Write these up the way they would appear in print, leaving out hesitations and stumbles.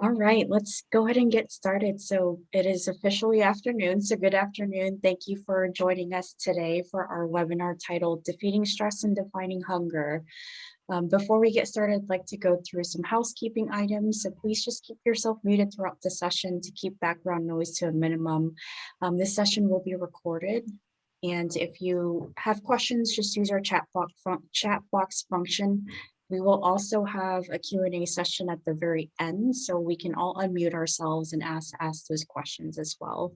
All right, let's go ahead and get started. So it is officially afternoon. So good afternoon. Thank you for joining us today for our webinar titled Defeating Stress and Defining Hunger. Before we get started, I'd like to go through some housekeeping items. So please just keep yourself muted throughout the session to keep background noise to a minimum. This session will be recorded. And if you have questions, just use our chat box function. We will also have a Q&A session at the very end, so we can all unmute ourselves and ask those questions as well.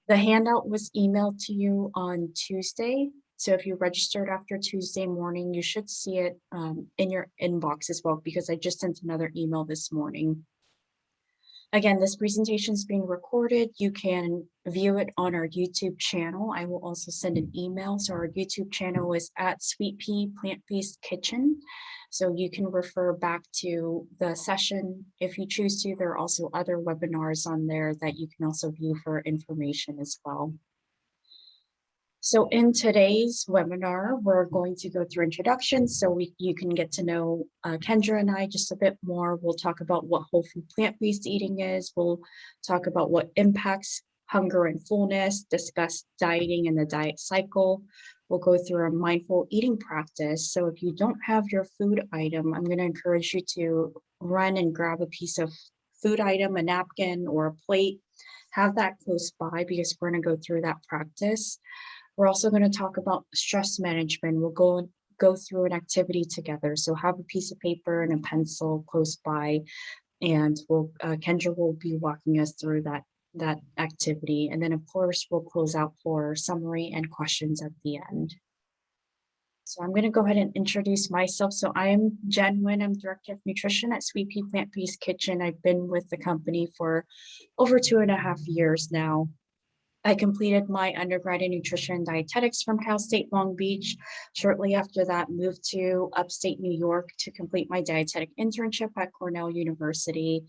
The handout was emailed to you on Tuesday. So if you registered after Tuesday morning, you should see it in your inbox as well, because I just sent another email this morning. Again, this presentation is being recorded. You can view it on our YouTube channel. I will also send an email. So our YouTube channel is at Sweet Pea Plant-Based Kitchen. So you can refer back to the session if you choose to. There are also other webinars on there that you can also view for information as well. So in today's webinar, we're going to go through introductions so you can get to know Kendra and I just a bit more. We'll talk about what whole food plant-based eating is. We'll talk about what impacts hunger and fullness, discuss dieting and the diet cycle. We'll go through a mindful eating practice. So if you don't have your food item, I'm going to encourage you to run and grab a piece of food item, a napkin or a plate. Have that close by because we're going to go through that practice. We're also going to talk about stress management. We'll go through an activity together. So have a piece of paper and a pencil close by, and Kendra will be walking us through that activity. And then of course, we'll close out for summary and questions at the end. So I'm going to go ahead and introduce myself. So I am Jen Nguyen. I'm Director of Nutrition at Sweet Pea Plant-Based Kitchen. I've been with the company for over 2.5 years now. I completed my undergrad in nutrition and dietetics from Cal State Long Beach. Shortly after that, moved to upstate New York to complete my dietetic internship at Cornell University.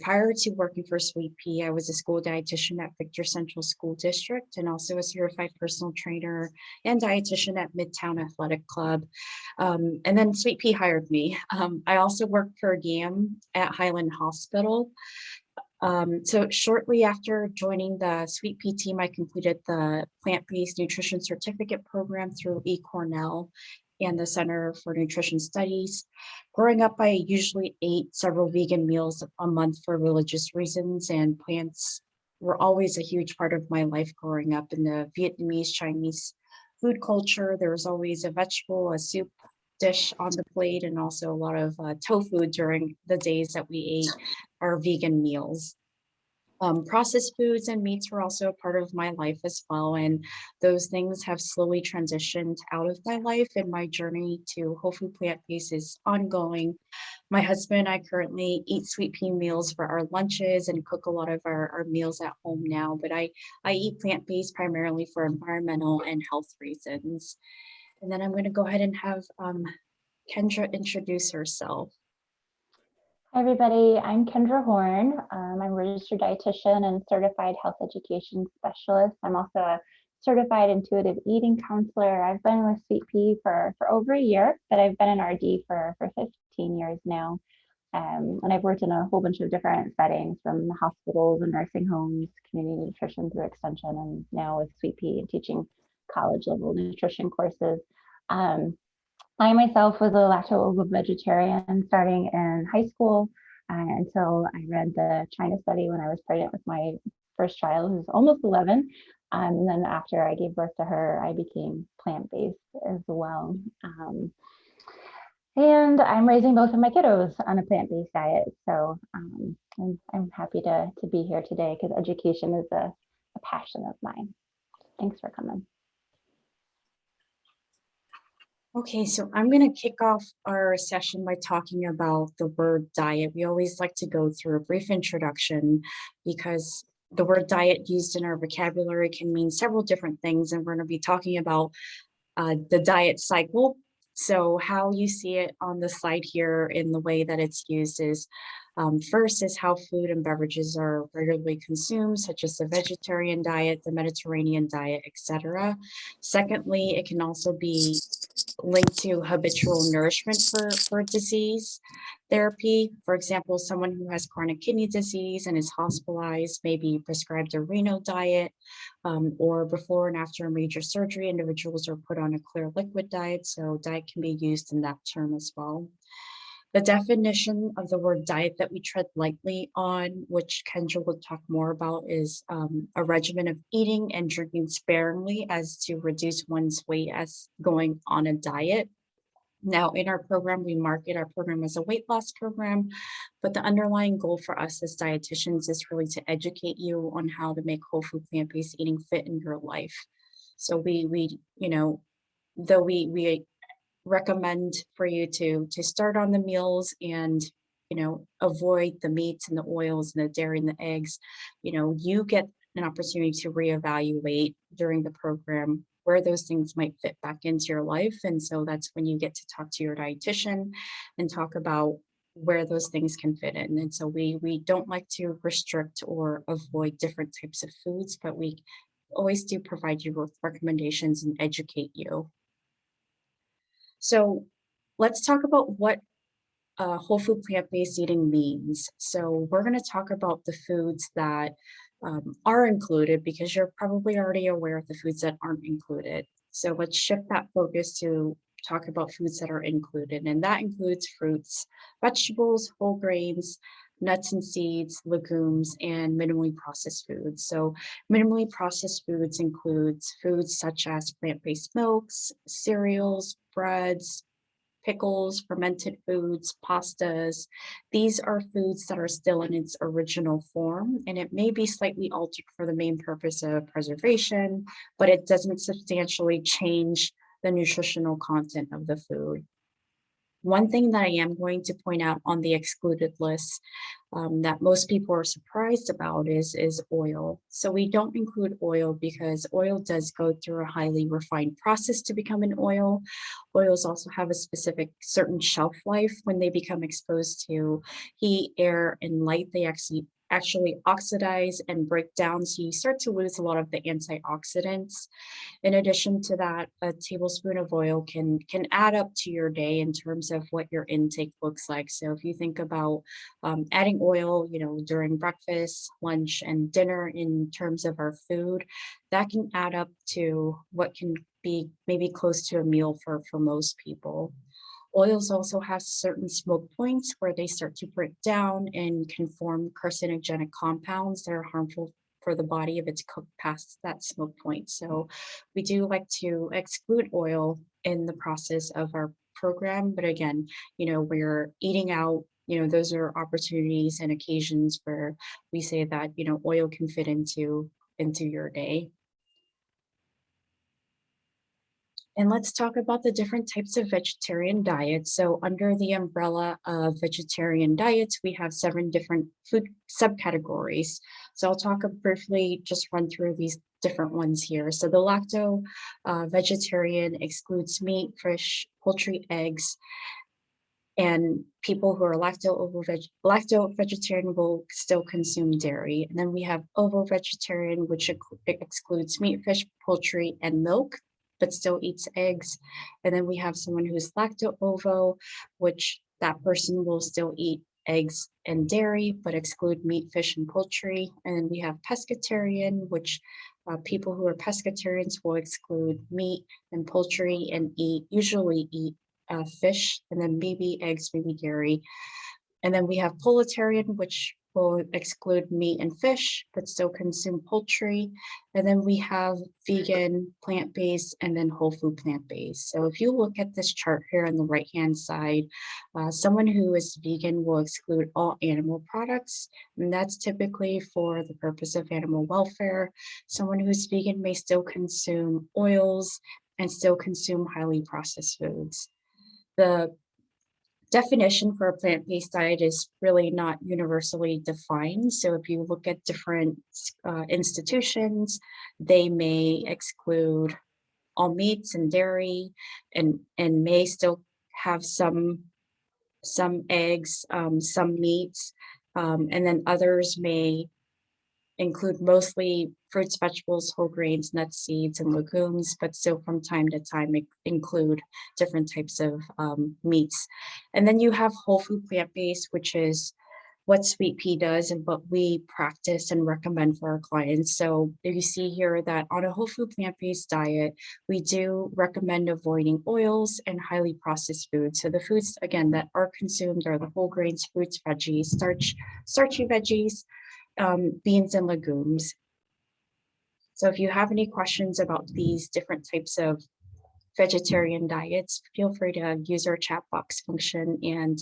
Prior to working for Sweet Pea, I was a school dietitian at Victor Central School District and also a certified personal trainer and dietitian at Midtown Athletic Club. And then Sweet Pea hired me. I also worked per diem at Highland Hospital. So shortly after joining the Sweet Pea team, I completed the plant-based nutrition certificate program through eCornell and the Center for Nutrition Studies. Growing up, I usually ate several vegan meals a month for religious reasons, and plants were always a huge part of my life growing up. In the Vietnamese, Chinese food culture, there was always a vegetable, a soup dish on the plate, and also a lot of tofu during the days that we ate our vegan meals. Processed foods and meats were also a part of my life as well, and those things have slowly transitioned out of my life, and my journey to whole food plant-based is ongoing. My husband and I currently eat Sweet Pea meals for our lunches and cook a lot of our meals at home now, but I eat plant-based primarily for environmental and health reasons. And then I'm going to go ahead and have Kendra introduce herself. Hi, everybody. I'm Kendra Horn. I'm a registered dietitian and certified health education specialist. I'm also a certified intuitive eating counselor. I've been with Sweet Pea for over a year, but I've been in RD for 15 years now. And I've worked in a whole bunch of different settings, from hospitals and nursing homes, community nutrition through extension, and now with Sweet Pea teaching college level nutrition courses. I myself was a lacto-ovo vegetarian starting in high school until I read the China study when I was pregnant with my first child, who's almost 11. And then after I gave birth to her, I became plant-based as well. And I'm raising both of my kiddos on a plant-based diet. So I'm happy to be here today because education is a passion of mine. Thanks for coming. Okay, so I'm going to kick off our session by talking about the word diet. We always like to go through a brief introduction because the word diet used in our vocabulary can mean several different things, and we're going to be talking about the diet cycle. So how you see it on the slide here in the way that it's used is first is how food and beverages are regularly consumed, such as the vegetarian diet, the Mediterranean diet, etc. Secondly, it can also be linked to habitual nourishment for disease therapy. For example, someone who has chronic kidney disease and is hospitalized may be prescribed a renal diet, or before and after a major surgery, individuals are put on a clear liquid diet. So diet can be used in that term as well. The definition of the word diet that we tread lightly on, which Kendra will talk more about, is a regimen of eating and drinking sparingly as to reduce one's weight as going on a diet. Now, in our program, we market our program as a weight loss program, but the underlying goal for us as dietitians is really to educate you on how to make whole food plant-based eating fit in your life. So though we recommend for you to start on the meals and avoid the meats and the oils and the dairy and the eggs. You get an opportunity to reevaluate during the program where those things might fit back into your life, and so that's when you get to talk to your dietitian and talk about where those things can fit in. And so we don't like to restrict or avoid different types of foods, but we always do provide you with recommendations and educate you. So let's talk about what whole food plant-based eating means. So we're going to talk about the foods that are included, because you're probably already aware of the foods that aren't included. So let's shift that focus to talk about foods that are included. And that includes fruits, vegetables, whole grains, nuts and seeds, legumes, and minimally processed foods. So minimally processed foods includes foods such as plant-based milks, cereals, breads, pickles, fermented foods, pastas. These are foods that are still in its original form, and it may be slightly altered for the main purpose of preservation, but it doesn't substantially change the nutritional content of the food. One thing that I am going to point out on the excluded list, that most people are surprised about is oil. So we don't include oil because oil does go through a highly refined process to become an oil. Oils also have a specific certain shelf life. When they become exposed to heat, air, and light, they actually oxidize and break down. So you start to lose a lot of the antioxidants. In addition to that, a tablespoon of oil can add up to your day in terms of what your intake looks like. So if you think about adding oil, during breakfast, lunch, and dinner in terms of our food, that can add up to what can be maybe close to a meal for most people. Oils also have certain smoke points where they start to break down and can form carcinogenic compounds that are harmful for the body if it's cooked past that smoke point. So we do like to exclude oil in the process of our program. But again, we're eating out, those are opportunities and occasions where we say that, oil can fit into your day. And let's talk about the different types of vegetarian diets. So under the umbrella of vegetarian diets, we have 7 different food subcategories. So I'll talk briefly, just run through these different ones here. So the lacto vegetarian excludes meat, fish, poultry, eggs, and people who are lacto vegetarian will still consume dairy. And then we have ovo vegetarian, which excludes meat, fish, poultry, and milk, but still eats eggs. And then we have someone who's lacto ovo, which that person will still eat eggs and dairy, but exclude meat, fish, and poultry. And then we have pescatarian, which people who are pescatarians will exclude meat and poultry and usually eat fish, and then maybe eggs, maybe dairy. And then we have proletarian, which will exclude meat and fish, but still consume poultry. And then we have vegan, plant-based, and then whole food plant-based. So if you look at this chart here on the right-hand side, someone who is vegan will exclude all animal products, and that's typically for the purpose of animal welfare. Someone who's vegan may still consume oils and still consume highly processed foods. The definition for a plant-based diet is really not universally defined. So if you look at different institutions, they may exclude all meats and dairy, and may still have some eggs, some meats, and then others may include mostly fruits, vegetables, whole grains, nuts, seeds, and legumes, but still from time to time include different types of meats. And then you have whole food plant-based, which is what Sweet Pea does and what we practice and recommend for our clients. So you see here that on a whole food plant-based diet, we do recommend avoiding oils and highly processed foods. So the foods, again, that are consumed are the whole grains, fruits, veggies, starchy veggies, beans and legumes. So if you have any questions about these different types of vegetarian diets, feel free to use our chat box function and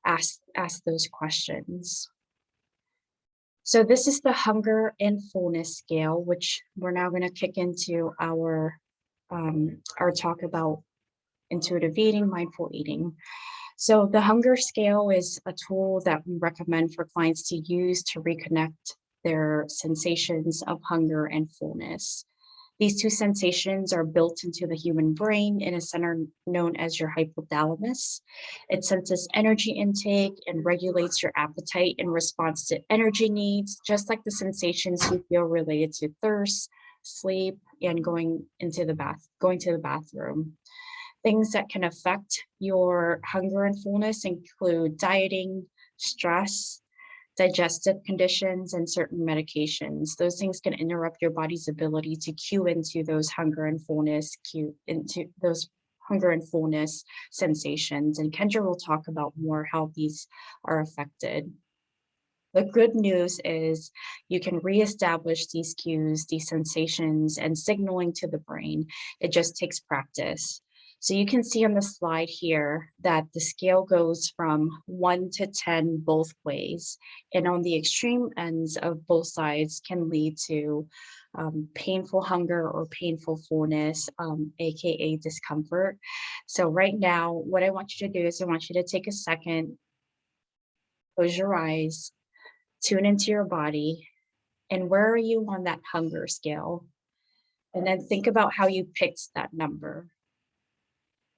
ask those questions. So this is the hunger and fullness scale, which we're now going to kick into our talk about intuitive eating, mindful eating. So the hunger scale is a tool that we recommend for clients to use to reconnect their sensations of hunger and fullness. These two sensations are built into the human brain in a center known as your hypothalamus. It senses energy intake and regulates your appetite in response to energy needs, just like the sensations you feel related to thirst, sleep, and going to the bathroom. Things that can affect your hunger and fullness include dieting, stress, digestive conditions, and certain medications. Those things can interrupt your body's ability to cue into those hunger and fullness sensations. And Kendra will talk about more how these are affected. The good news is you can reestablish these cues, these sensations, and signaling to the brain. It just takes practice. So you can see on the slide here that the scale goes from 1 to 10 both ways. And on the extreme ends of both sides can lead to painful hunger or painful fullness, AKA discomfort. So right now, what I want you to do is I want you to take a second, close your eyes, tune into your body, and where are you on that hunger scale? And then think about how you picked that number.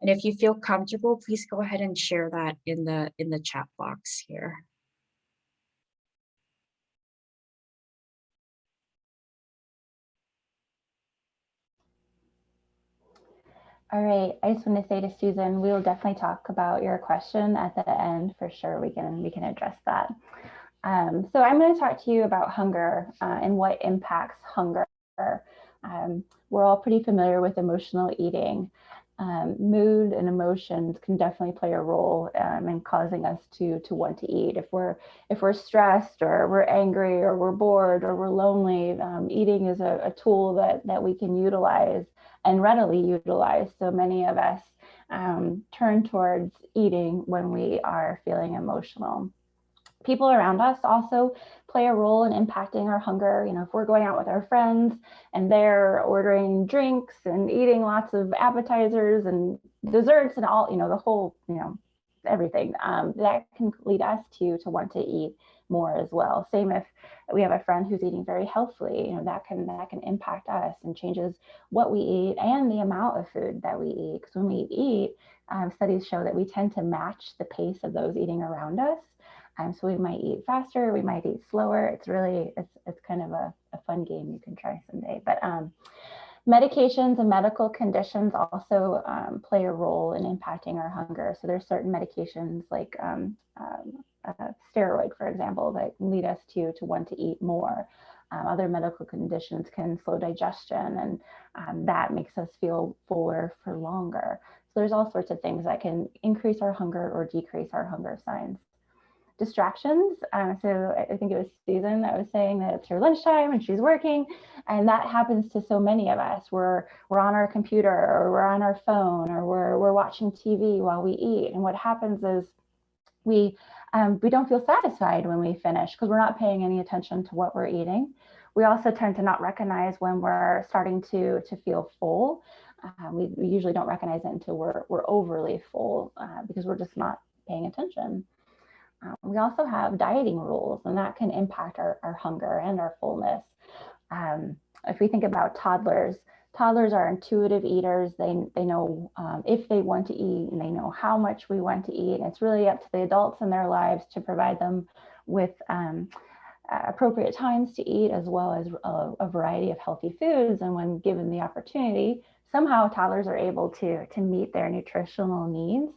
And if you feel comfortable, please go ahead and share that in the chat box here. All right, I just want to say to Susan, we will definitely talk about your question at the end for sure. We can address that. So I'm going to talk to you about hunger and what impacts hunger. We're all pretty familiar with emotional eating. Mood and emotions can definitely play a role in causing us to want to eat. If we're stressed or we're angry or we're bored or we're lonely, eating is a tool that we can utilize and readily utilize. So many of us turn towards eating when we are feeling emotional. People around us also play a role in impacting our hunger. You know, if we're going out with our friends and they're ordering drinks and eating lots of appetizers and desserts and all, the whole, everything, that can lead us to want to eat more as well. Same if we have a friend who's eating very healthily, that can impact us and changes what we eat and the amount of food that we eat. Because when we eat, studies show that we tend to match the pace of those eating around us. So we might eat faster, we might eat slower. It's really, it's kind of a fun game you can try someday. But medications and medical conditions also play a role in impacting our hunger. So there's certain medications like steroid, for example, that lead us to want to eat more. Other medical conditions can slow digestion, and that makes us feel fuller for longer. So there's all sorts of things that can increase our hunger or decrease our hunger signs. Distractions. So I think it was Susan that was saying that it's her lunchtime and she's working, and that happens to so many of us. We're on our computer or we're on our phone or we're watching TV while we eat, and what happens is we don't feel satisfied when we finish because we're not paying any attention to what we're eating. We also tend to not recognize when we're starting to feel full. We usually don't recognize it until we're overly full because we're just not paying attention. We also have dieting rules, and that can impact our hunger and our fullness. If we think about toddlers are intuitive eaters. They know if they want to eat, and they know how much we want to eat. And it's really up to the adults in their lives to provide them with appropriate times to eat, as well as a variety of healthy foods. And when given the opportunity, somehow toddlers are able to meet their nutritional needs,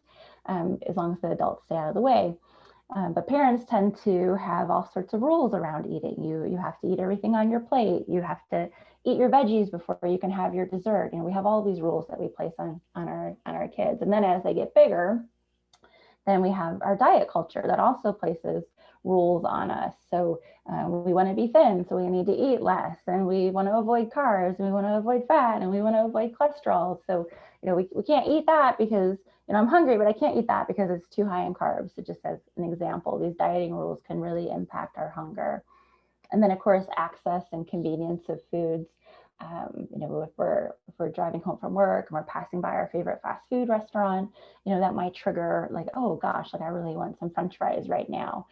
as long as the adults stay out of the way. But parents tend to have all sorts of rules around eating. You have to eat everything on your plate. You have to eat your veggies before you can have your dessert. We have all these rules that we place on our kids. And then as they get bigger, then we have our diet culture that also places rules on us. So we want to be thin, so we need to eat less, and we want to avoid carbs, and we want to avoid fat, and we want to avoid cholesterol. So we can't eat that because I'm hungry, but I can't eat that because it's too high in carbs. So just as an example, these dieting rules can really impact our hunger. And then of course, access and convenience of foods. If we're driving home from work and we're passing by our favorite fast food restaurant, that might trigger like, oh gosh, like I really want some French fries right now.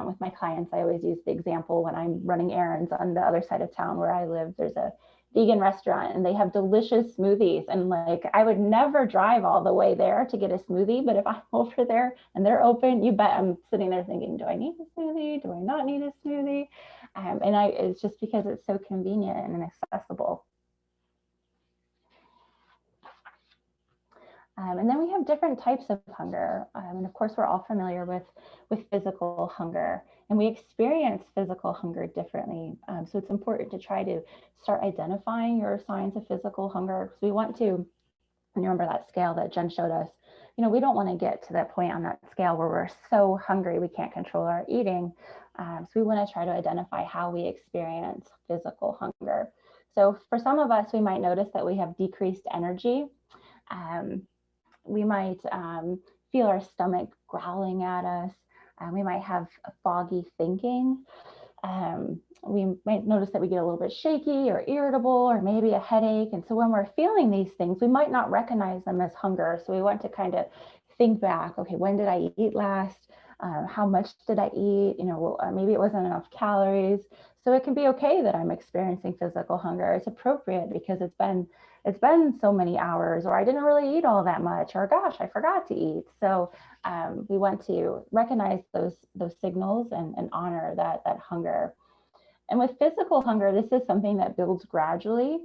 With my clients, I always use the example when I'm running errands on the other side of town where I live. There's a vegan restaurant and they have delicious smoothies, and like I would never drive all the way there to get a smoothie, but if I'm over there and they're open, you bet I'm sitting there thinking, do I need a smoothie? Do I not need a smoothie? It's just because it's so convenient and accessible. And then we have different types of hunger. And of course, we're all familiar with physical hunger, and we experience physical hunger differently. So it's important to try to start identifying your signs of physical hunger, because we want to, and you remember that scale that Jen showed us, we don't want to get to that point on that scale where we're so hungry we can't control our eating. So we want to try to identify how we experience physical hunger. So for some of us, we might notice that we have decreased energy. We might feel our stomach growling at us. We might have foggy thinking. We might notice that we get a little bit shaky or irritable, or maybe a headache. And so when we're feeling these things, we might not recognize them as hunger. So we want to kind of think back, okay, when did I eat last? How much did I eat? Maybe it wasn't enough calories. So it can be okay that I'm experiencing physical hunger. It's appropriate because it's been so many hours, or I didn't really eat all that much, or gosh, I forgot to eat. So we want to recognize those signals and honor that hunger. And with physical hunger, this is something that builds gradually.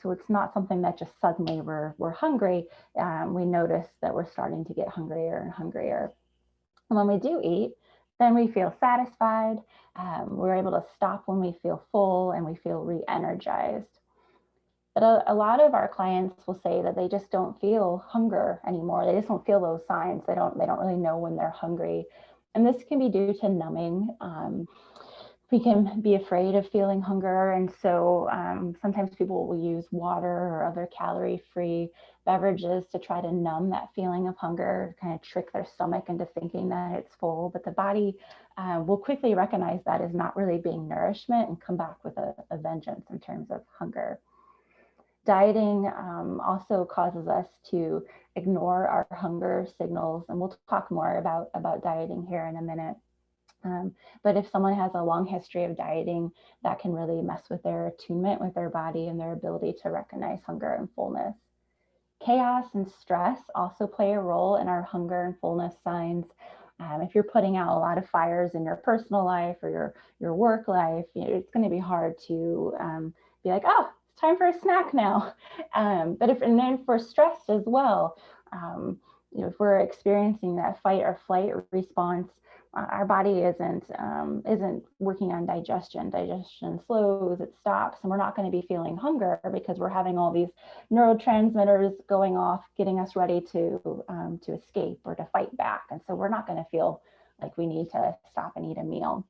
So it's not something that just suddenly we're hungry. We notice that we're starting to get hungrier and hungrier. And when we do eat, then we feel satisfied. We're able to stop when we feel full, and we feel re-energized. But a lot of our clients will say that they just don't feel hunger anymore. They just don't feel those signs. They don't really know when they're hungry. And this can be due to numbing. We can be afraid of feeling hunger. And so sometimes people will use water or other calorie-free beverages to try to numb that feeling of hunger, kind of trick their stomach into thinking that it's full. But the body will quickly recognize that as not really being nourishment and come back with a vengeance in terms of hunger. Dieting also causes us to ignore our hunger signals, and we'll talk more about dieting here in a minute. But if someone has a long history of dieting, that can really mess with their attunement with their body and their ability to recognize hunger and fullness. Chaos and stress also play a role in our hunger and fullness signs. If you're putting out a lot of fires in your personal life or your work life, it's going to be hard to be like, oh, it's time for a snack now. But if we're stressed as well, if we're experiencing that fight or flight response, our body isn't working on digestion. Digestion slows, it stops, and we're not going to be feeling hunger because we're having all these neurotransmitters going off, getting us ready to escape or to fight back. And so we're not going to feel like we need to stop and eat a meal.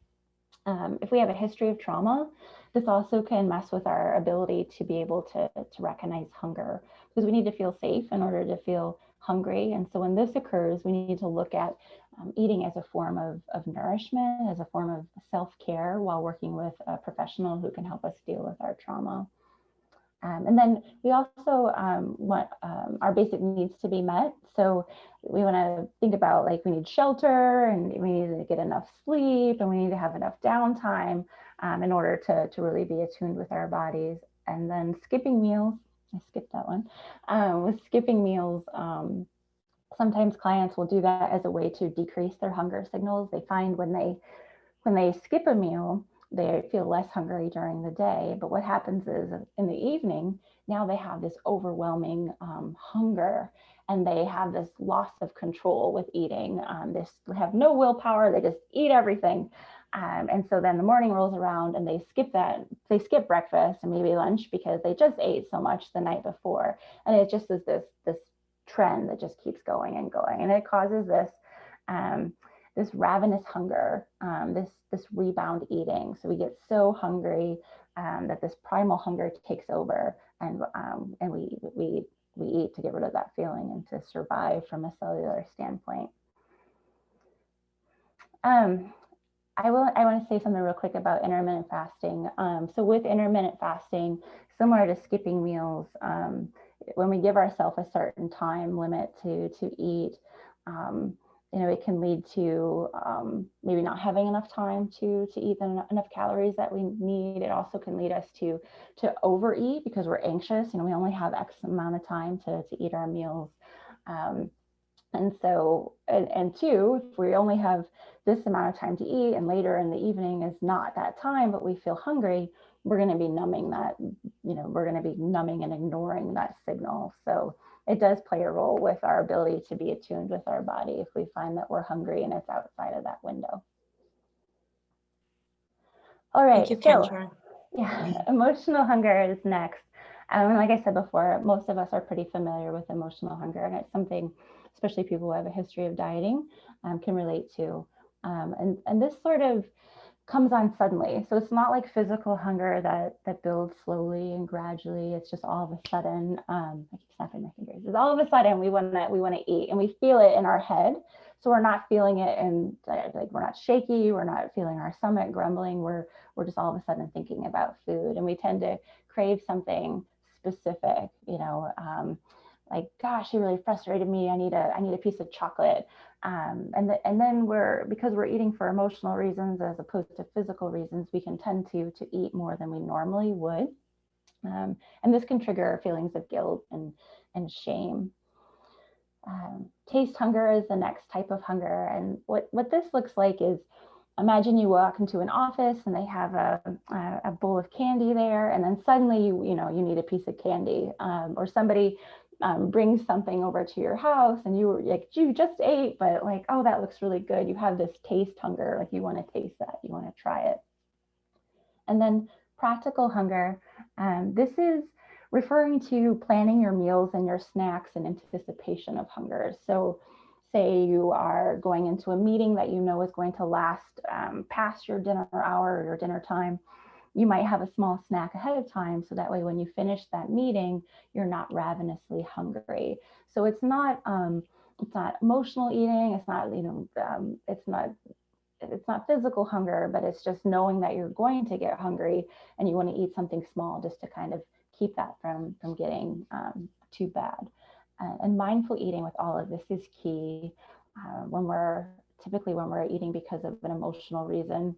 If we have a history of trauma, this also can mess with our ability to be able to recognize hunger, because we need to feel safe in order to feel hungry. And so when this occurs, we need to look at eating as a form of nourishment, as a form of self-care, while working with a professional who can help us deal with our trauma. And then we also want our basic needs to be met. So we want to think about, like, we need shelter, and we need to get enough sleep, and we need to have enough downtime in order to really be attuned with our bodies. And then skipping meals, I skipped that one. With skipping meals, sometimes clients will do that as a way to decrease their hunger signals. They find when they skip a meal, they feel less hungry during the day. But what happens is in the evening, now they have this overwhelming hunger, and they have this loss of control with eating. They have no willpower, they just eat everything. And so then the morning rolls around and they skip breakfast and maybe lunch because they just ate so much the night before. And it just is this trend that just keeps going and going. And it causes um, this ravenous hunger, this rebound eating. So we get so hungry that this primal hunger takes over, and we eat to get rid of that feeling and to survive from a cellular standpoint. I want to say something real quick about intermittent fasting. So with intermittent fasting, similar to skipping meals, when we give ourselves a certain time limit to eat, it can lead to maybe not having enough time to eat enough calories that we need. It also can lead us to overeat because we're anxious. We only have X amount of time to eat our meals. And so, and two, if we only have this amount of time to eat and later in the evening is not that time, but we feel hungry, we're going to be numbing that, we're going to be numbing and ignoring that signal. So it does play a role with our ability to be attuned with our body if we find that we're hungry and it's outside of that window. All right, Thank you, so Kendra. yeah, emotional hunger is next. And like I said before, most of us are pretty familiar with emotional hunger, and it's something, especially people who have a history of dieting, can relate to. And this sort of comes on suddenly. So it's not like physical hunger that builds slowly and gradually. It's just all of a sudden. I keep snapping my fingers. It's all of a sudden we want to eat, and we feel it in our head. So we're not feeling it, and like we're not shaky. We're not feeling our stomach grumbling. We're just all of a sudden thinking about food, and we tend to crave something specific. Like, gosh, he really frustrated me. I need a piece of chocolate. And then because we're eating for emotional reasons as opposed to physical reasons, we can tend to eat more than we normally would. And this can trigger feelings of guilt and shame. Taste hunger is the next type of hunger. And what this looks like is, imagine you walk into an office and they have a bowl of candy there, and then suddenly you need a piece of candy, or somebody brings something over to your house and you just ate, but like, oh, that looks really good. You have this taste hunger, like you want to taste that, you want to try it. And then practical hunger, this is referring to planning your meals and your snacks in anticipation of hunger. So say you are going into a meeting that you know is going to last past your dinner hour or your dinner time. You might have a small snack ahead of time, so that way when you finish that meeting, you're not ravenously hungry. So it's not emotional eating. It's not it's not physical hunger, but it's just knowing that you're going to get hungry and you want to eat something small just to kind of keep that from getting too bad. And mindful eating with all of this is key when we're eating because of an emotional reason.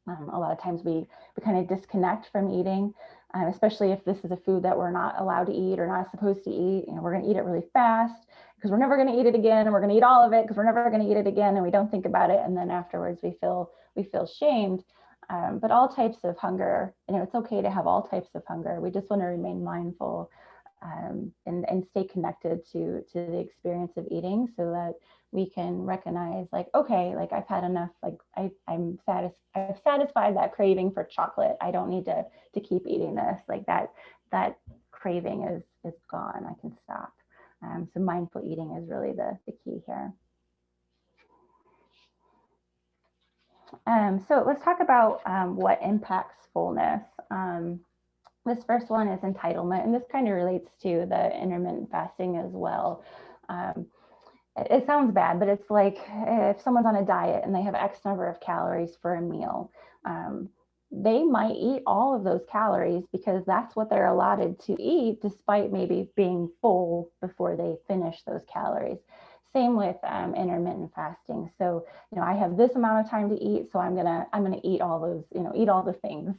A lot of times we kind of disconnect from eating, especially if this is a food that we're not allowed to eat or not supposed to eat. We're going to eat it really fast because we're never going to eat it again, and we're going to eat all of it because we're never going to eat it again, and we don't think about it, and then afterwards we feel shamed. But all types of hunger, it's okay to have all types of hunger. We just want to remain mindful and stay connected to the experience of eating, so that we can recognize, like, okay, like I've had enough, like I've satisfied that craving for chocolate. I don't need to keep eating this. Like that craving is gone. I can stop. So mindful eating is really the key here. So let's talk about what impacts fullness. This first one is entitlement, and this kind of relates to the intermittent fasting as well. It sounds bad, but it's like if someone's on a diet and they have X number of calories for a meal, they might eat all of those calories because that's what they're allotted to eat, despite maybe being full before they finish those calories. Same with intermittent fasting. So, I have this amount of time to eat, so I'm gonna eat all those, eat all the things,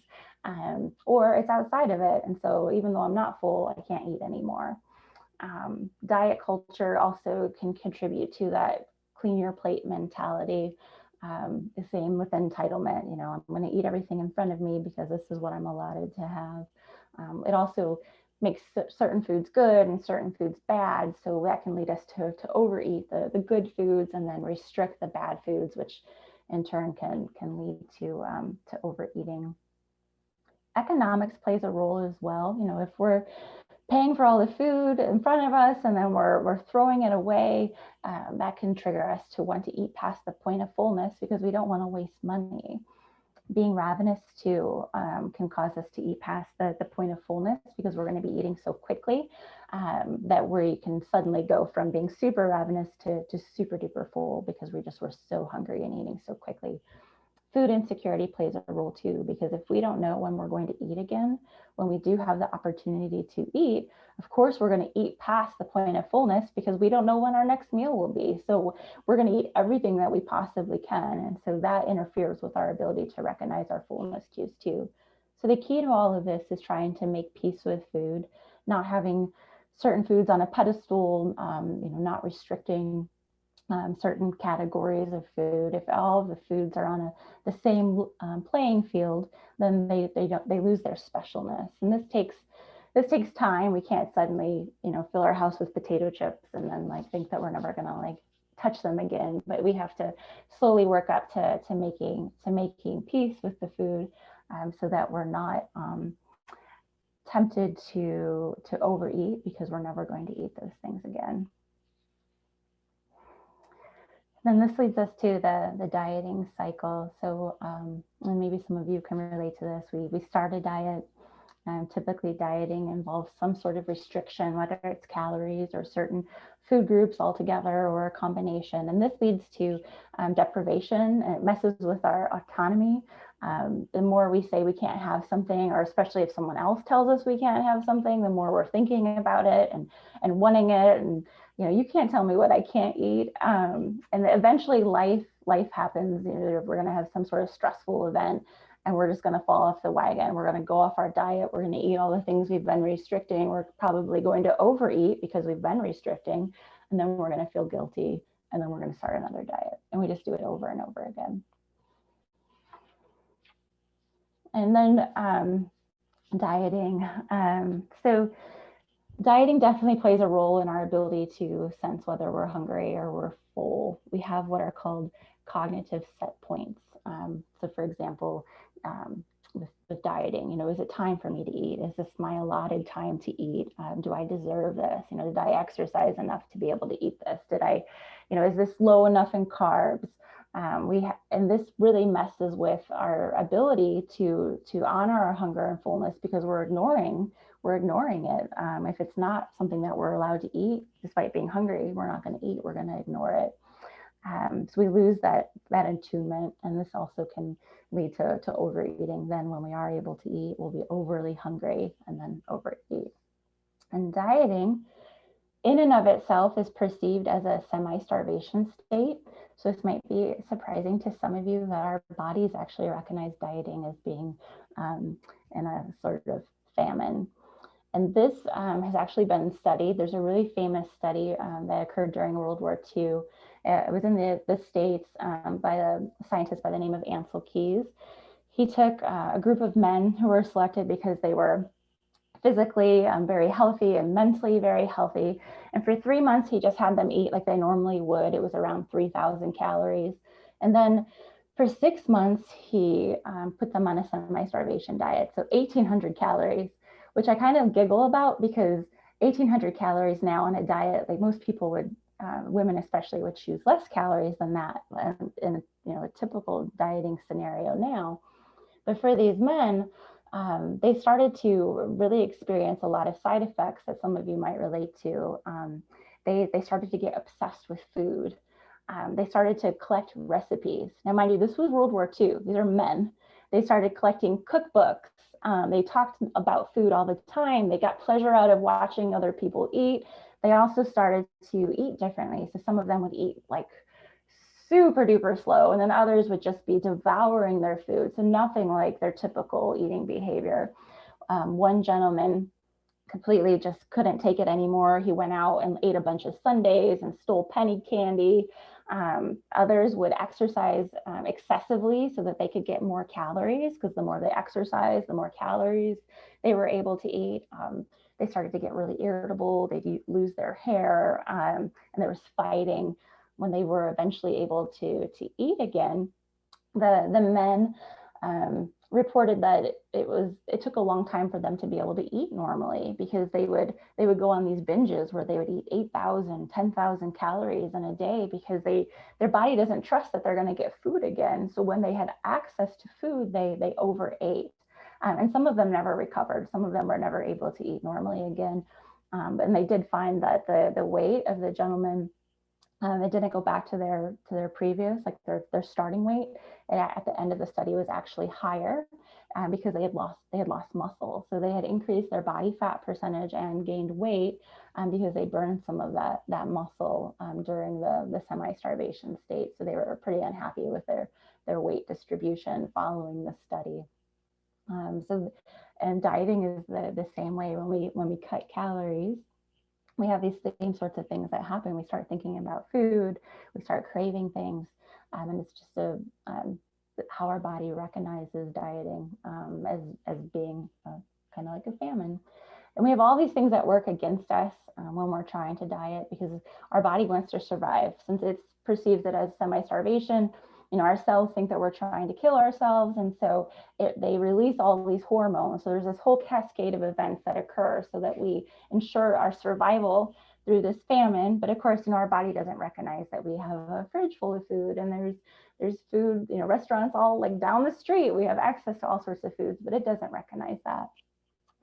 or it's outside of it, and so even though I'm not full, I can't eat anymore. Diet culture also can contribute to that clean your plate mentality. The same with entitlement. I'm going to eat everything in front of me because this is what I'm allotted to have. It also makes certain foods good and certain foods bad. So that can lead us to overeat the good foods and then restrict the bad foods, which in turn can lead to overeating. Economics plays a role as well. If we're paying for all the food in front of us and then we're throwing it away, that can trigger us to want to eat past the point of fullness because we don't want to waste money. Being ravenous too can cause us to eat past the point of fullness because we're going to be eating so quickly that we can suddenly go from being super ravenous to super duper full because we're so hungry and eating so quickly. Food insecurity plays a role too, because if we don't know when we're going to eat again, when we do have the opportunity to eat, of course, we're going to eat past the point of fullness because we don't know when our next meal will be. So we're going to eat everything that we possibly can. And so that interferes with our ability to recognize our fullness cues too. So the key to all of this is trying to make peace with food, not having certain foods on a pedestal, not restricting certain categories of food. If all of the foods are on the same playing field, then they lose their specialness. And this takes time. We can't suddenly fill our house with potato chips and then think that we're never gonna touch them again. But we have to slowly work up to making peace with the food, so that we're not tempted to overeat because we're never going to eat those things again. Then this leads us to the dieting cycle. So and maybe some of you can relate to this. We start a diet. Typically, dieting involves some sort of restriction, whether it's calories or certain food groups altogether or a combination. And this leads to deprivation. And it messes with our autonomy. The more we say we can't have something, or especially if someone else tells us we can't have something, the more we're thinking about it and wanting it. And you can't tell me what I can't eat. And eventually life happens. We're going to have some sort of stressful event and we're just going to fall off the wagon. We're going to go off our diet. We're going to eat all the things we've been restricting. We're probably going to overeat because we've been restricting. And then we're going to feel guilty. And then we're going to start another diet. And we just do it over and over again. And then dieting. So dieting definitely plays a role in our ability to sense whether we're hungry or we're full. We have what are called cognitive set points. So for example, with dieting, is it time for me to eat? Is this my allotted time to eat? Do I deserve this? Did I exercise enough to be able to eat this? Is this low enough in carbs? And this really messes with our ability to honor our hunger and fullness because we're ignoring it. If it's not something that we're allowed to eat, despite being hungry, we're not going to eat. We're going to ignore it. So we lose that attunement, and this also can lead to overeating. Then when we are able to eat, we'll be overly hungry and then overeat. And dieting in and of itself is perceived as a semi-starvation state. So this might be surprising to some of you that our bodies actually recognize dieting as being in a sort of famine. And this has actually been studied. There's a really famous study that occurred during World War II. It was in the States by a scientist by the name of Ansel Keys. He took a group of men who were selected because they were physically very healthy and mentally very healthy. And for 3 months, he just had them eat like they normally would. It was around 3,000 calories. And then for 6 months, he put them on a semi-starvation diet. So 1,800 calories, which I kind of giggle about because 1,800 calories now on a diet, like most people would, women especially, would choose less calories than that in a typical dieting scenario now. But for these men, they started to really experience a lot of side effects that some of you might relate to. They started to get obsessed with food. They started to collect recipes. Now, mind you, this was World War II. These are men. They started collecting cookbooks. They talked about food all the time. They got pleasure out of watching other people eat. They also started to eat differently. So some of them would eat like super duper slow, and then others would just be devouring their food. So nothing like their typical eating behavior. One gentleman completely just couldn't take it anymore. He went out and ate a bunch of sundaes and stole penny candy. Others would exercise excessively so that they could get more calories, because the more they exercise, the more calories they were able to eat. They started to get really irritable, they'd lose their hair, and there was fighting. When they were eventually able to eat again, the men reported that it took a long time for them to be able to eat normally, because they would go on these binges where they would eat 8,000, 10,000 calories in a day, because their body doesn't trust that they're going to get food again. So when they had access to food, they overate. And some of them never recovered. Some of them were never able to eat normally again. And they did find that the weight of the gentlemen, it didn't go back to their previous, like their starting weight. And at the end of the study was actually higher, because they had lost muscle. So they had increased their body fat percentage and gained weight, because they burned some of that muscle during the semi-starvation state. So they were pretty unhappy with their weight distribution following the study. And dieting is the same way. When we cut calories, we have these same sorts of things that happen. We start thinking about food, we start craving things, and it's just how our body recognizes dieting as being kind of like a famine. And we have all these things that work against us when we're trying to diet, because our body wants to survive. Since it perceives it as semi-starvation, our cells think that we're trying to kill ourselves, and so they release all these hormones. So there's this whole cascade of events that occur so that we ensure our survival through this famine. But of course, our body doesn't recognize that we have a fridge full of food, and there's food, restaurants all like down the street. We have access to all sorts of foods, but it doesn't recognize that.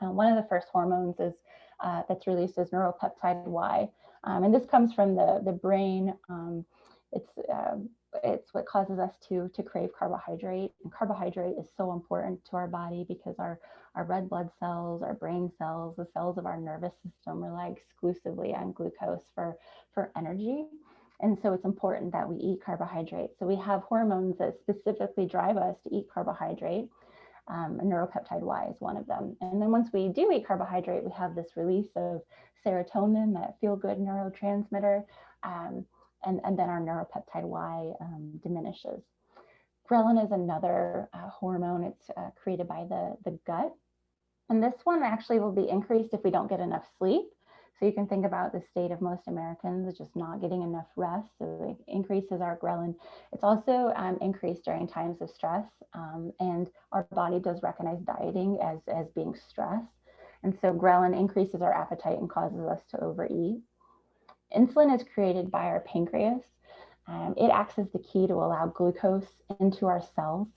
One of the first hormones that's released is neuropeptide Y, and this comes from the brain. It's what causes us to crave carbohydrate. And carbohydrate is so important to our body, because our red blood cells, our brain cells, the cells of our nervous system rely exclusively on glucose for energy. And so it's important that we eat carbohydrate. So we have hormones that specifically drive us to eat carbohydrate. And neuropeptide Y is one of them. And then once we do eat carbohydrate, we have this release of serotonin, that feel-good neurotransmitter, and then our neuropeptide Y diminishes. Ghrelin is another hormone. It's created by the gut. And this one actually will be increased if we don't get enough sleep. So you can think about the state of most Americans just not getting enough rest. So it increases our ghrelin. It's also increased during times of stress. And our body does recognize dieting as being stress. And so ghrelin increases our appetite and causes us to overeat. Insulin is created by our pancreas. It acts as the key to allow glucose into our cells.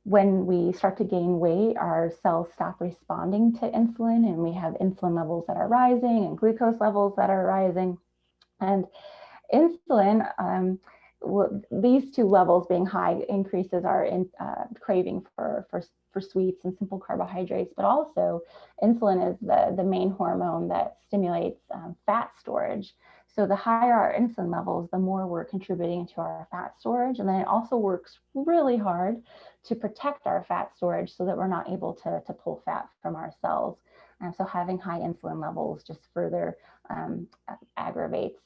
When we start to gain weight, our cells stop responding to insulin, and we have insulin levels that are rising and glucose levels that are rising. And insulin, these two levels being high, increases our craving for sweets and simple carbohydrates, but also insulin is the main hormone that stimulates fat storage. So the higher our insulin levels, the more we're contributing to our fat storage. And then it also works really hard to protect our fat storage so that we're not able to pull fat from our cells. And so having high insulin levels just further aggravates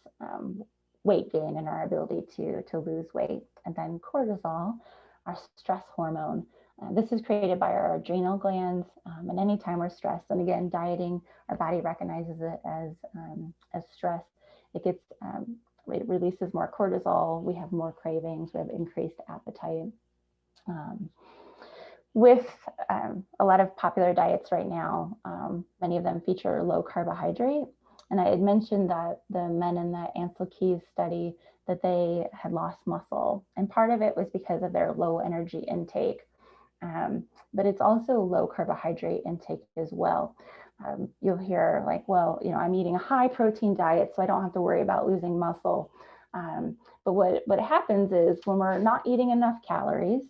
weight gain and our ability to lose weight. And then cortisol, our stress hormone. This is created by our adrenal glands, and anytime we're stressed, and again, dieting, our body recognizes it as stress. It releases more cortisol. We have more cravings. We have increased appetite. With a lot of popular diets right now, many of them feature low carbohydrate. And I had mentioned that the men in the Ansel Keys study, that they had lost muscle. And part of it was because of their low energy intake. But it's also low carbohydrate intake as well. You'll hear like, well, I'm eating a high protein diet, so I don't have to worry about losing muscle. But what happens is when we're not eating enough calories,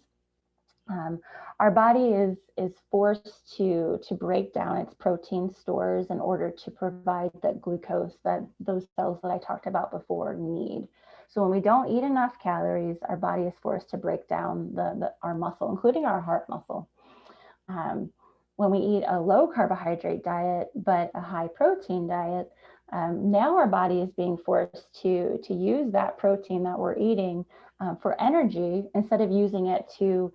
our body is forced to break down its protein stores in order to provide the glucose that those cells that I talked about before need. So when we don't eat enough calories, our body is forced to break down our muscle, including our heart muscle. When we eat a low carbohydrate diet, but a high protein diet, Now our body is being forced to use that protein that we're eating for energy instead of using it to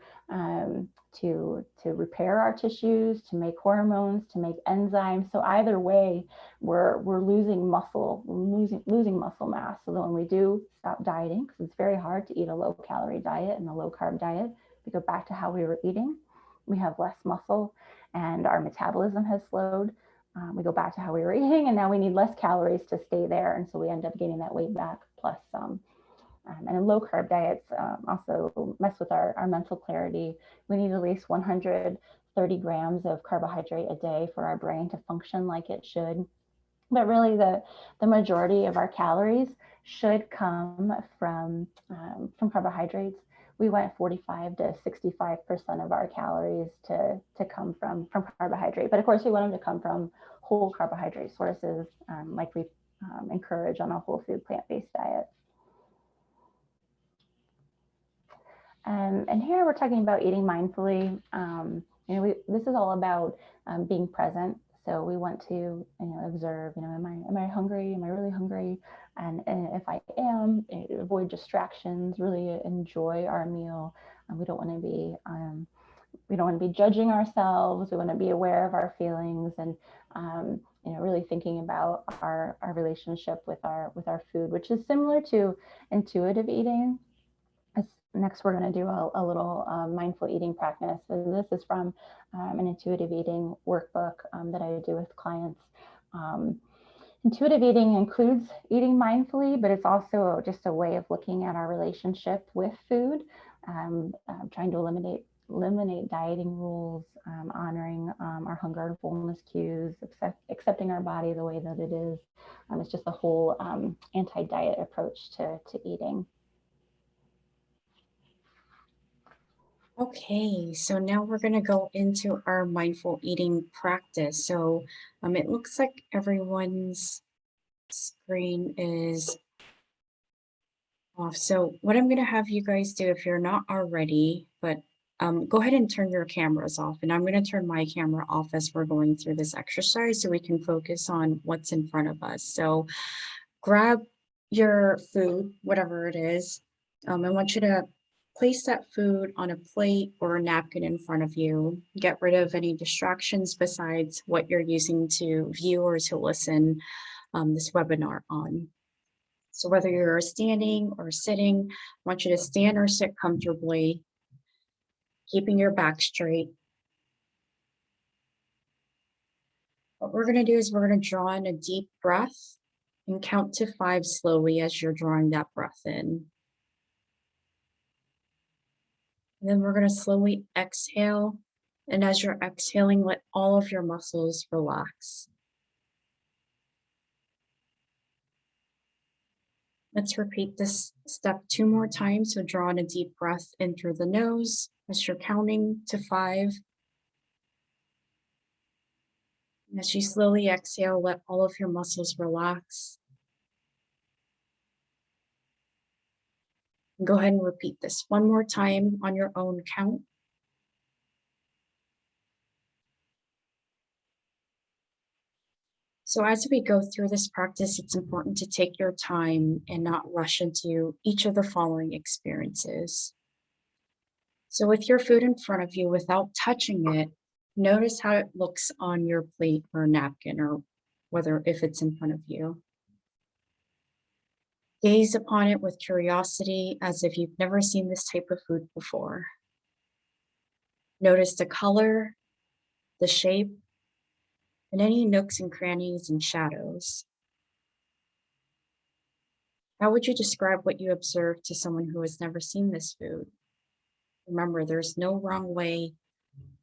repair our tissues, to make hormones, to make enzymes. So either way, we're losing muscle, losing muscle mass. So that when we do stop dieting, because it's very hard to eat a low calorie diet and a low carb diet, we go back to how we were eating. We have less muscle, and our metabolism has slowed. We go back to how we were eating, and now we need less calories to stay there, and so we end up gaining that weight back plus some. And low carb diets also mess with our mental clarity. We need at least 130 grams of carbohydrate a day for our brain to function like it should. But really, the majority of our calories should come from carbohydrates. We want 45 to 65% of our calories to come from carbohydrate. But of course, we want them to come from whole carbohydrate sources, like we encourage on a whole food plant-based diet. And here we're talking about eating mindfully. This is all about being present. So we want to, observe. Am I hungry? Am I really hungry? And if I am, avoid distractions. Really enjoy our meal. We don't want to be judging ourselves. We want to be aware of our feelings and really thinking about our relationship with our food, which is similar to intuitive eating. Next, we're going to do a little mindful eating practice. So this is from an intuitive eating workbook that I do with clients. Intuitive eating includes eating mindfully, but it's also just a way of looking at our relationship with food, trying to eliminate dieting rules, honoring our hunger and fullness cues, accepting our body the way that it is. It's just a whole anti-diet approach to eating. Okay, so now we're going to go into our mindful eating practice. So it looks like everyone's screen is off. So what I'm going to have you guys do, if you're not already, but go ahead and turn your cameras off. And I'm going to turn my camera off as we're going through this exercise so we can focus on what's in front of us. So grab your food, whatever it is. I want you to place that food on a plate or a napkin in front of you. Get rid of any distractions besides what you're using to view or to listen this webinar on. So whether you're standing or sitting, I want you to stand or sit comfortably, keeping your back straight. What we're going to do is we're going to draw in a deep breath and count to 5 slowly as you're drawing that breath in. And then we're going to slowly exhale. And as you're exhaling, let all of your muscles relax. Let's repeat this step 2 more times. So draw in a deep breath in through the nose as you're counting to 5. And as you slowly exhale, let all of your muscles relax. And go ahead and repeat this 1 more time on your own count. So as we go through this practice, it's important to take your time and not rush into each of the following experiences. So with your food in front of you, without touching it, notice how it looks on your plate or napkin, or if it's in front of you. Gaze upon it with curiosity as if you've never seen this type of food before. Notice the color, the shape, and any nooks and crannies and shadows. How would you describe what you observed to someone who has never seen this food? Remember, there's no wrong way,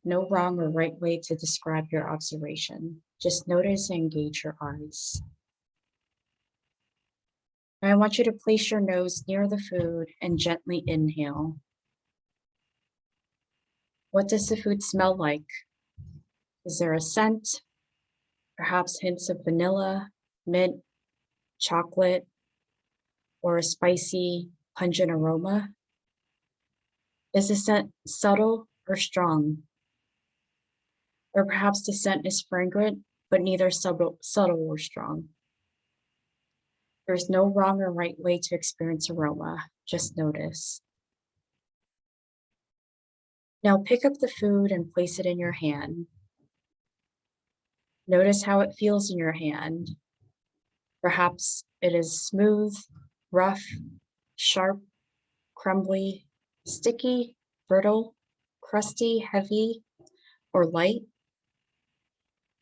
no wrong or right way to describe your observation. Just notice and engage your eyes. Now I want you to place your nose near the food and gently inhale. What does the food smell like? Is there a scent? Perhaps hints of vanilla, mint, chocolate, or a spicy, pungent aroma? Is the scent subtle or strong? Or perhaps the scent is fragrant, but neither subtle or strong. There's no wrong or right way to experience aroma, just notice. Now pick up the food and place it in your hand. Notice how it feels in your hand. Perhaps it is smooth, rough, sharp, crumbly, sticky, brittle, crusty, heavy, or light.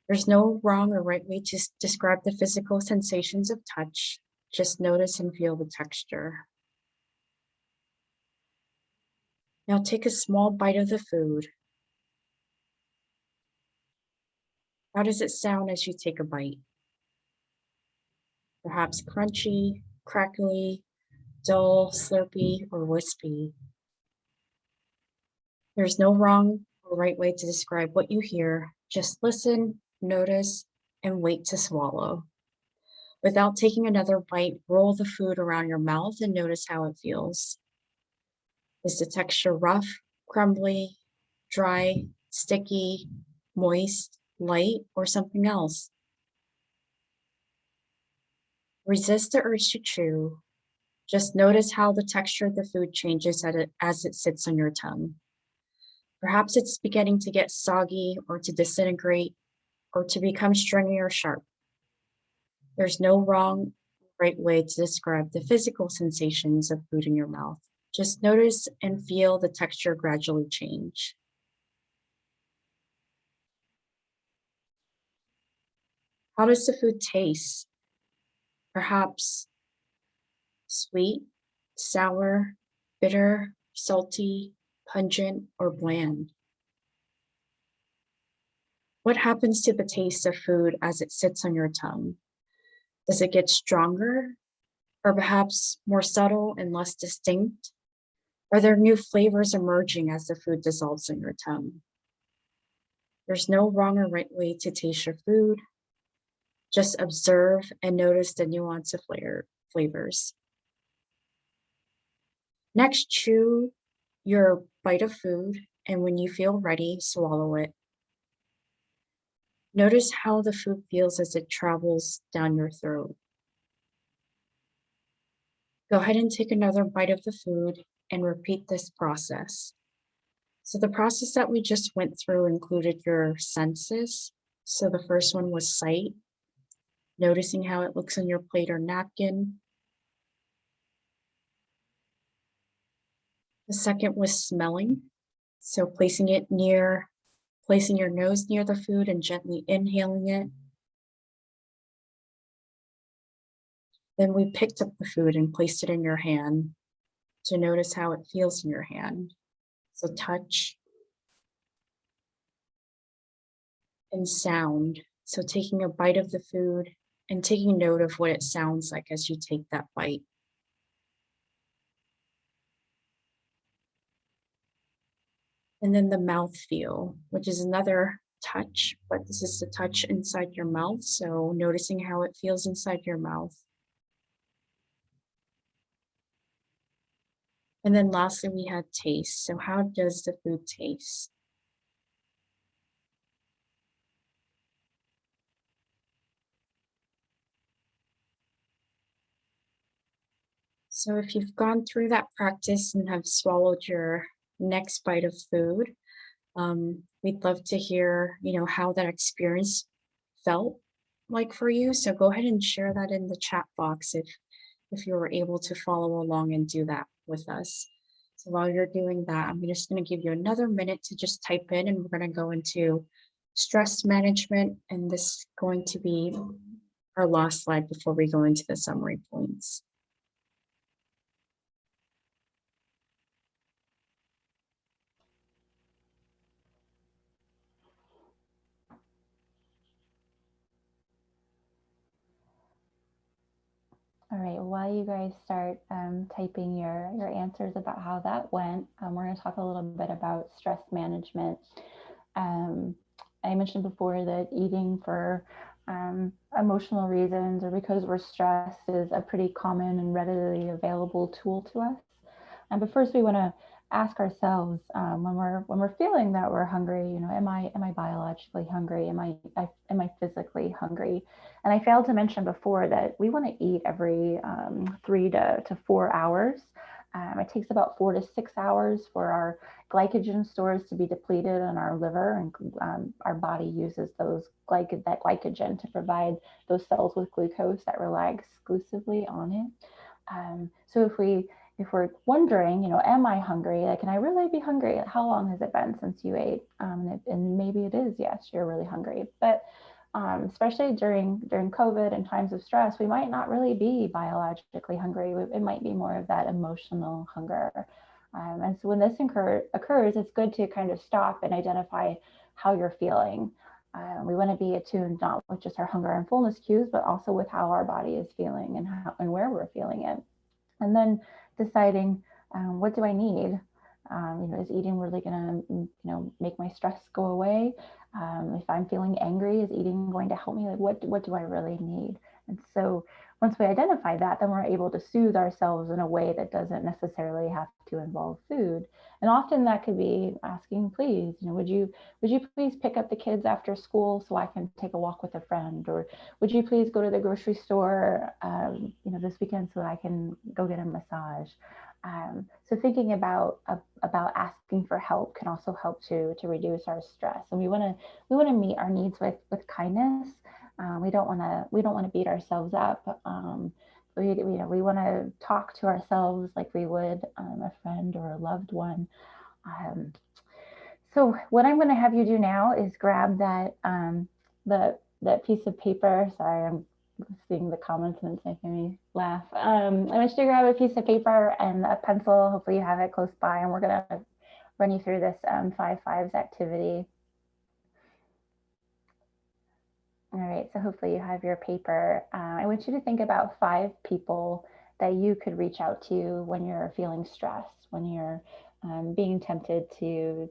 There's no wrong or right way to describe the physical sensations of touch. Just notice and feel the texture. Now take a small bite of the food. How does it sound as you take a bite? Perhaps crunchy, crackly, dull, slurpy, or wispy. There's no wrong or right way to describe what you hear. Just listen, notice, and wait to swallow. Without taking another bite, roll the food around your mouth and notice how it feels. Is the texture rough, crumbly, dry, sticky, moist, light, or something else? Resist the urge to chew. Just notice how the texture of the food changes as it sits on your tongue. Perhaps it's beginning to get soggy or to disintegrate or to become stringy or sharp. There's no wrong, right way to describe the physical sensations of food in your mouth. Just notice and feel the texture gradually change. How does the food taste? Perhaps sweet, sour, bitter, salty, pungent, or bland. What happens to the taste of food as it sits on your tongue? Does it get stronger or perhaps more subtle and less distinct? Are there new flavors emerging as the food dissolves in your tongue? There's no wrong or right way to taste your food. Just observe and notice the nuance of flavors. Next, chew your bite of food, and when you feel ready, swallow it. Notice how the food feels as it travels down your throat. Go ahead and take another bite of the food and repeat this process. So the process that we just went through included your senses. So the first one was sight, noticing how it looks on your plate or napkin. The second was smelling. So placing your nose near the food and gently inhaling it. Then we picked up the food and placed it in your hand to notice how it feels in your hand. So touch and sound. So taking a bite of the food and taking note of what it sounds like as you take that bite. And then the mouth feel, which is another touch, but this is the touch inside your mouth. So noticing how it feels inside your mouth. And then lastly, we had taste. So how does the food taste? So if you've gone through that practice and have swallowed your next bite of food, we'd love to hear, how that experience felt like for you. So go ahead and share that in the chat box if you were able to follow along and do that with us. So while you're doing that, I'm just going to give you another minute to just type in, and we're going to go into stress management. And this is going to be our last slide before we go into the summary points. All right, while you guys start typing your answers about how that went, we're going to talk a little bit about stress management. I mentioned before that eating for emotional reasons or because we're stressed is a pretty common and readily available tool to us. But first, we want to ask ourselves when we're feeling that we're hungry, you know, am I biologically hungry? Am I physically hungry? And I failed to mention before that we want to eat every 3 to 4 hours. It takes about 4 to 6 hours for our glycogen stores to be depleted in our liver, and our body uses that glycogen to provide those cells with glucose that rely exclusively on it. So if we're wondering, you know, am I hungry? Like, can I really be hungry? How long has it been since you ate? And maybe it is, yes, you're really hungry. But especially during COVID and times of stress, we might not really be biologically hungry. It might be more of that emotional hunger. And so when this occurs, it's good to kind of stop and identify how you're feeling. We want to be attuned not with just our hunger and fullness cues, but also with how our body is feeling and where we're feeling it. And then deciding, what do I need? You know, is eating really going to, you know, make my stress go away? If I'm feeling angry, is eating going to help me? Like, what do I really need? And so once we identify that, then we're able to soothe ourselves in a way that doesn't necessarily have to involve food. And often that could be asking, please, you know, would you please pick up the kids after school so I can take a walk with a friend? Or would you please go to the grocery store, you know, this weekend so that I can go get a massage? So thinking about asking for help can also help to reduce our stress. And we want to meet our needs with kindness. We don't want to beat ourselves up. We want to talk to ourselves like we would a friend or a loved one. Um, so what I'm going to have you do now is grab that piece of paper. Sorry, I'm seeing the comments and it's making me laugh. I want you to grab a piece of paper and a pencil. Hopefully you have it close by, and we're going to run you through this 5 5s activity. All right, so hopefully you have your paper. I want you to think about 5 people that you could reach out to when you're feeling stressed, when you're being tempted to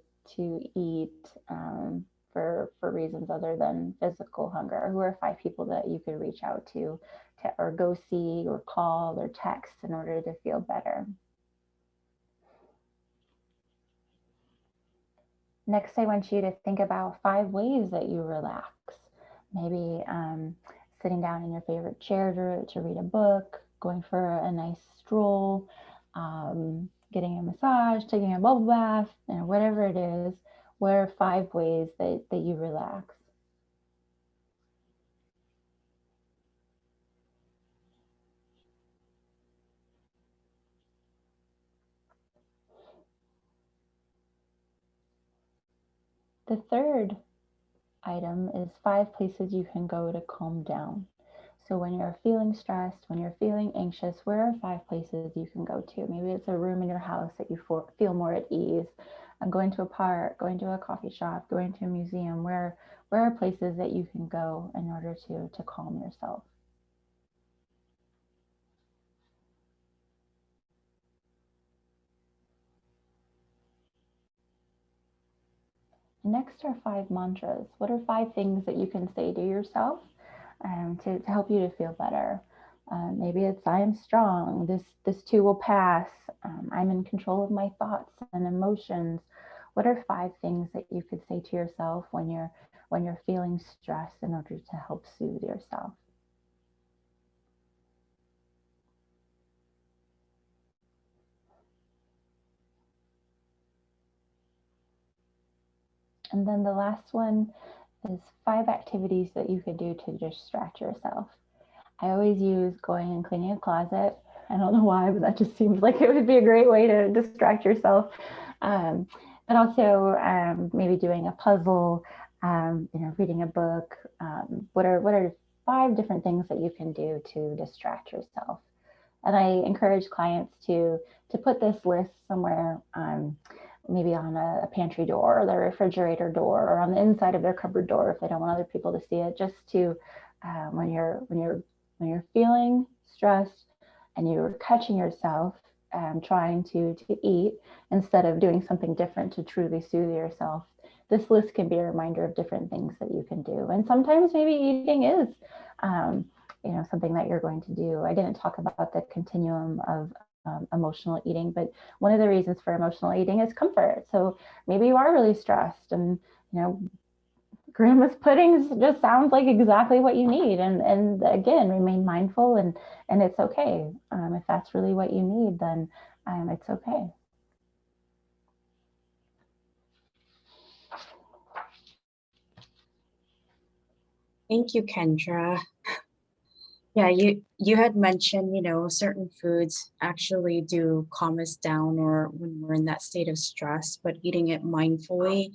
eat for reasons other than physical hunger. Who are 5 people that you could reach out to or go see or call or text in order to feel better? Next, I want you to think about 5 ways that you relax. Maybe sitting down in your favorite chair to read a book, going for a nice stroll, getting a massage, taking a bubble bath, you know, whatever it is. What are 5 ways that you relax? The third item is 5 places you can go to calm down. So when you're feeling stressed, when you're feeling anxious, where are 5 places you can go to? Maybe it's a room in your house that you feel more at ease. Going to a park, going to a coffee shop, going to a museum. Where are places that you can go in order to calm yourself? Next are 5 mantras. What are 5 things that you can say to yourself to help you to feel better? Maybe it's I am strong. This too will pass. I'm in control of my thoughts and emotions. What are 5 things that you could say to yourself when you're feeling stressed in order to help soothe yourself? And then the last one is 5 activities that you could do to distract yourself. I always use going and cleaning a closet. I don't know why, but that just seems like it would be a great way to distract yourself. Um, but also maybe doing a puzzle, you know, reading a book. What are 5 different things that you can do to distract yourself? And I encourage clients to put this list somewhere, maybe on a pantry door or their refrigerator door or on the inside of their cupboard door if they don't want other people to see it. Just to when you're feeling stressed and you're catching yourself trying to eat instead of doing something different to truly soothe yourself, this list can be a reminder of different things that you can do. And sometimes maybe eating is you know, something that you're going to do. I didn't talk about the continuum emotional eating. But one of the reasons for emotional eating is comfort. So maybe you are really stressed, and grandma's puddings just sounds like exactly what you need. And again, remain mindful, and it's okay. If that's really what you need, then it's okay. Thank you, Kendra. Yeah, you had mentioned, certain foods actually do calm us down or when we're in that state of stress, but eating it mindfully,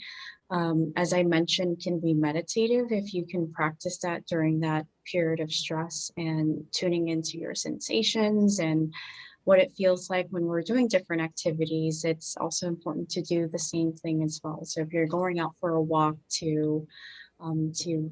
as I mentioned, can be meditative if you can practice that during that period of stress and tuning into your sensations and what it feels like when we're doing different activities. It's also important to do the same thing as well. So if you're going out for a walk to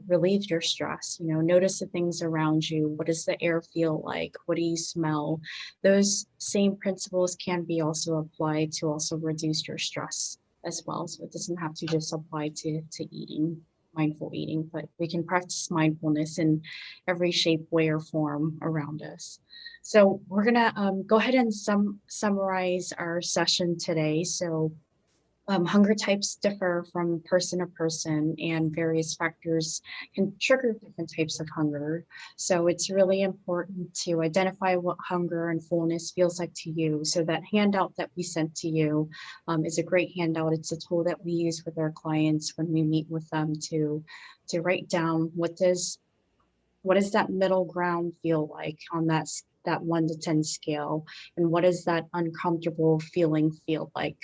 relieve your stress, notice the things around you. What does the air feel like? What do you smell? Those same principles can be also applied to also reduce your stress as well. So it doesn't have to just apply to eating, mindful eating, but we can practice mindfulness in every shape, way, or form around us. So we're gonna go ahead and summarize our session today. So hunger types differ from person to person, and various factors can trigger different types of hunger. So it's really important to identify what hunger and fullness feels like to you. So that handout that we sent to you is a great handout. It's a tool that we use with our clients when we meet with them to write down what does that middle ground feel like on that 1 to 10 scale, and what does that uncomfortable feeling feel like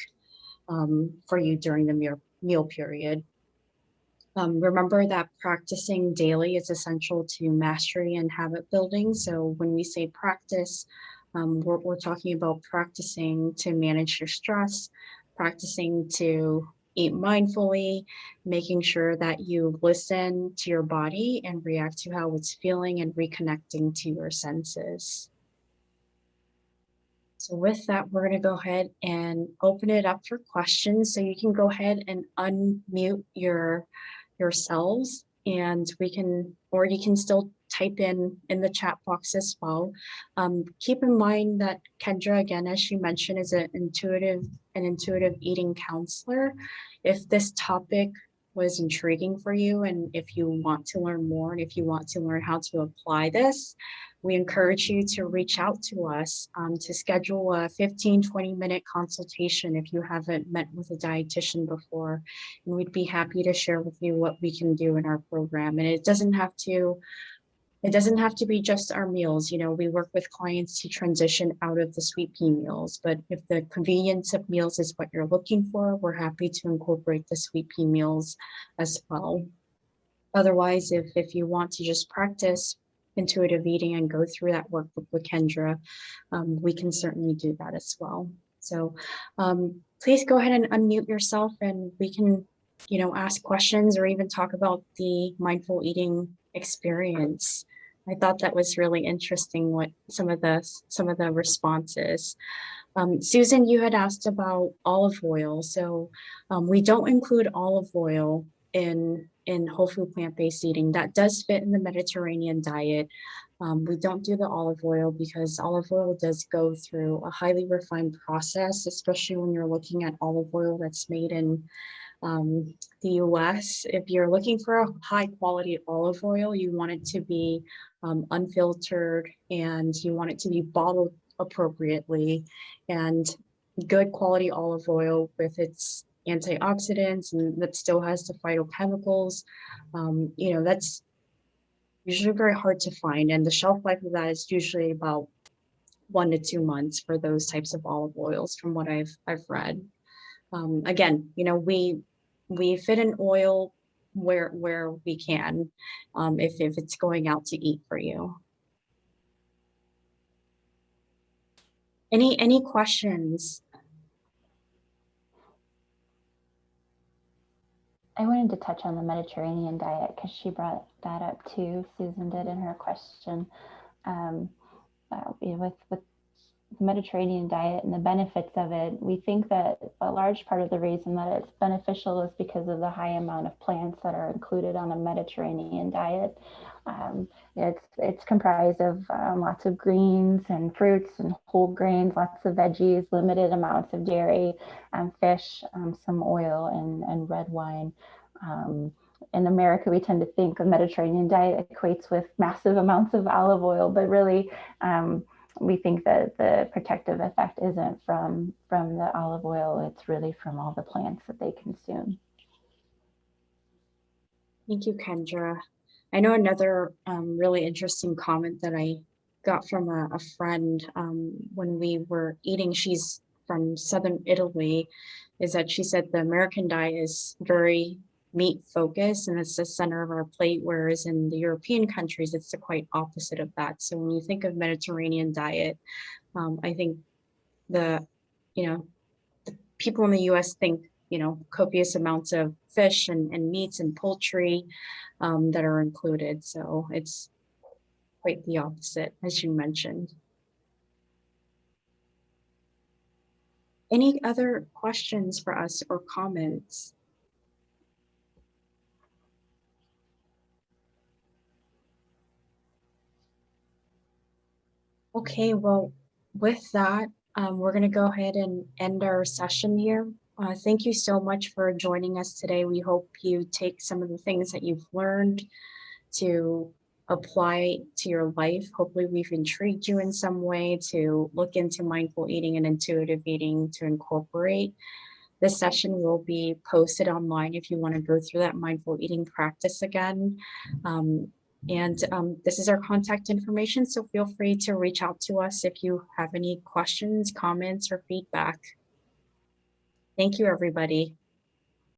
for you during the meal period. Remember that practicing daily is essential to mastery and habit building. So when we say practice, we're talking about practicing to manage your stress, practicing to eat mindfully, making sure that you listen to your body and react to how it's feeling and reconnecting to your senses. So with that, we're going to go ahead and open it up for questions. So you can go ahead and unmute yourselves, and or you can still type in the chat box as well. Keep in mind that Kendra, again, as she mentioned, is an intuitive eating counselor. If this topic was intriguing for you, and if you want to learn more, and if you want to learn how to apply this, we encourage you to reach out to us to schedule a 15-20 minute consultation if you haven't met with a dietitian before. And we'd be happy to share with you what we can do in our program. And it doesn't have to be just our meals. We work with clients to transition out of the sweet pea meals, but if the convenience of meals is what you're looking for, we're happy to incorporate the sweet pea meals as well. Otherwise, if you want to just practice intuitive eating and go through that workbook with Kendra, we can certainly do that as well. So please go ahead and unmute yourself, and we can, ask questions or even talk about the mindful eating experience. I thought that was really interesting what some of the responses. Susan, you had asked about olive oil. So we don't include olive oil in whole food plant-based eating. That does fit in the Mediterranean diet. We don't do the olive oil because olive oil does go through a highly refined process, especially when you're looking at olive oil that's made in the US. If you're looking for a high quality olive oil, you want it to be unfiltered, and you want it to be bottled appropriately, and good quality olive oil with its antioxidants and that still has the phytochemicals. That's usually very hard to find, and the shelf life of that is usually about 1 to 2 months for those types of olive oils from what I've read. Again, we fit in oil where we can, if it's going out to eat for you. Any questions? I wanted to touch on the Mediterranean diet because she brought that up too. Susan did in her question. With the Mediterranean diet and the benefits of it, we think that a large part of the reason that it's beneficial is because of the high amount of plants that are included on a Mediterranean diet. It's comprised of lots of greens and fruits and whole grains, lots of veggies, limited amounts of dairy, fish, some oil, and red wine. In America, we tend to think a Mediterranean diet equates with massive amounts of olive oil, but really, we think that the protective effect isn't from the olive oil, it's really from all the plants that they consume. Thank you, Kendra. I know another really interesting comment that I got from a friend when we were eating, she's from southern Italy, is that she said the American diet is very meat focused and it's the center of our plate, whereas in the European countries, it's the quite opposite of that. So when you think of Mediterranean diet, I think the, you know, the people in the US think, copious amounts of fish and meats and poultry that are included. So it's quite the opposite, as you mentioned. Any other questions for us or comments? Okay, well, with that, we're going to go ahead and end our session here. Thank you so much for joining us today. We hope you take some of the things that you've learned to apply to your life. Hopefully we've intrigued you in some way to look into mindful eating and intuitive eating to incorporate. This session will be posted online if you want to go through that mindful eating practice again. This is our contact information, so feel free to reach out to us if you have any questions, comments, or feedback. Thank you, everybody.